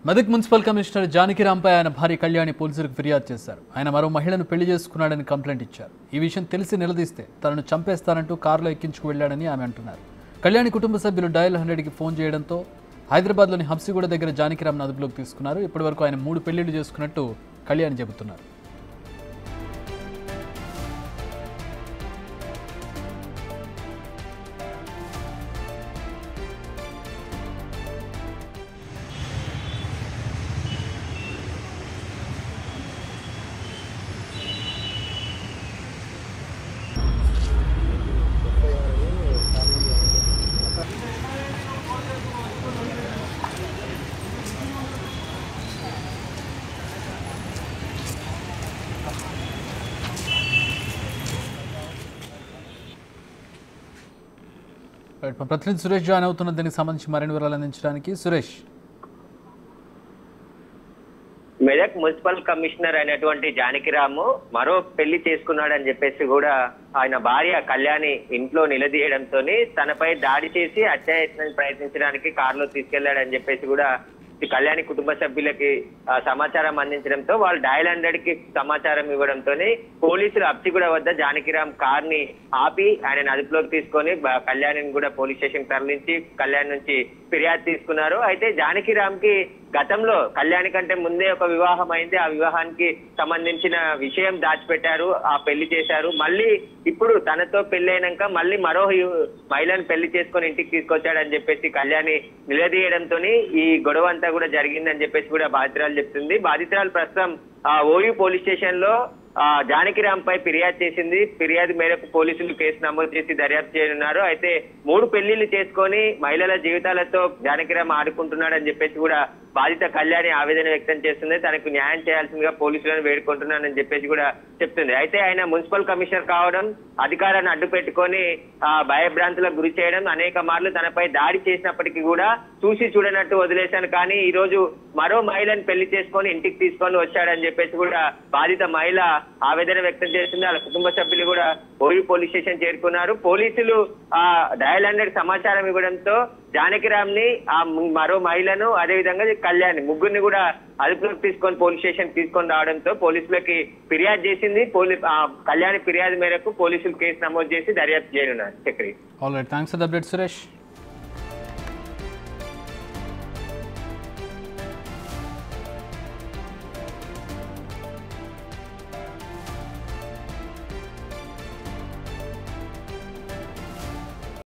Medak municipal commissioner జానకిరాంపై ఆయన భార్య కళ్యాణి పోలీసులకు ఫిర్యాదు చేశారు. ఆయన మరో మహిళను పెళ్లి చేసుకున్నాడని కంప్లైంట్ ఇచ్చారు. ఈ విషయం తెలిసి నిలదీస్తే తనను చంపేస్తానంటూ కారులో ఎక్కించుకు వెళ్లాడని ఆమె అంటున్నారు. కళ్యాణి కుటుంబ సభ్యులు డయల్ 100కి ఫోన్ చేయడంతో హైదరాబాద్లోని హంసిగూడ దగ్గర జానకిరాంను అదుపులోకి తీసుకున్నారు. ఇప్పటివరకు ఆయన 3 పెళ్లిళ్లు చేసుకున్నట్టు కళ్యాణి చెబుతున్నారు. ప్రతినిధి సురేష్ జాయిన్ అవుతున్న దీనికి సంబంధించి మరిన్ని వివరాలు అందించడానికి సురేష్. మెదక్ మున్సిపల్ కమిషనర్ అయినటువంటి జానకిరాము మరో పెళ్లి చేసుకున్నాడని చెప్పేసి కూడా ఆయన భార్య కళ్యాణి ఇంట్లో నిలదీయడంతో తనపై దాడి చేసి హత్యాయత్నం ప్రయత్నించడానికి కారులో తీసుకెళ్లాడని చెప్పేసి కూడా కళ్యాణి కుటుంబ సభ్యులకి సమాచారం అందించడంతో వాళ్ళు డయల్ 100కి సమాచారం ఇవ్వడంతో పోలీసులు అప్సిగూడ వద్ద జానకిరాం కార్ ని ఆపి ఆయన అదుపులోకి తీసుకొని కళ్యాణిని కూడా పోలీస్ స్టేషన్ తరలించి కళ్యాణి నుంచి ఫిర్యాదు తీసుకున్నారు. అయితే జానకిరాం కి గతంలో కళ్యాణి కంటే ముందే ఒక వివాహం అయింది. ఆ వివాహానికి సంబంధించిన విషయం దాచిపెట్టారు, ఆ పెళ్లి చేశారు. మళ్ళీ ఇప్పుడు తనతో పెళ్లి అయినాక మళ్ళీ మరో మహిళను పెళ్లి చేసుకొని ఇంటికి తీసుకొచ్చాడని చెప్పేసి కళ్యాణి నిలదీయడంతో ఈ గొడవ అంతా కూడా జరిగిందని చెప్పేసి కూడా బాధితురాలు చెప్తుంది. బాధితురాలు ప్రస్తుతం ఓయూ పోలీస్ స్టేషన్ లో జానకిరాం పై ఫిర్యాదు చేసింది. ఫిర్యాదు మేరకు పోలీసులు కేసు నమోదు చేసి దర్యాప్తు చేయనున్నారు. అయితే 3 పెళ్లిళ్లు చేసుకొని మహిళల జీవితాలతో జానకిరాం ఆడుకుంటున్నాడని చెప్పేసి కూడా బాధిత కళ్యాణి ఆవేదన వ్యక్తం చేస్తుంది. తనకు న్యాయం చేయాల్సిందిగా పోలీసులను వేడుకుంటున్నానని చెప్పేసి కూడా చెప్తుంది. అయితే ఆయన మున్సిపల్ కమిషనర్ కావడం, అధికారాన్ని అడ్డు పెట్టుకొని భయభ్రాంతులకు గురి చేయడం, అనేక మార్లు తనపై దాడి చేసినప్పటికీ కూడా చూసి చూడనట్టు వదిలేశాను. కానీ ఈ రోజు మరో మహిళను పెళ్లి చేసుకొని ఇంటికి తీసుకొని వచ్చాడని చెప్పేసి కూడా బాధిత మహిళ ఆవేదన వ్యక్తం చేస్తుంది. వాళ్ళ కుటుంబ సభ్యులు కూడా ఓయూ పోలీస్ స్టేషన్ చేరుకున్నారు. పోలీసులు డయల్ 100 సమాచారం ఇవ్వడంతో జానకిరాం ని మరో మహిళను అదేవిధంగా కళ్యాణి ముగ్గురిని కూడా అదుపులోకి తీసుకొని పోలీస్ స్టేషన్ తీసుకొని రావడంతో పోలీసులకి ఫిర్యాదు చేసింది. కళ్యాణి ఫిర్యాదు మేరకు పోలీసులు కేసు నమోదు చేసి దర్యాప్తు చేయనున్నారు. Chakri. All right, thanks for the update Suresh.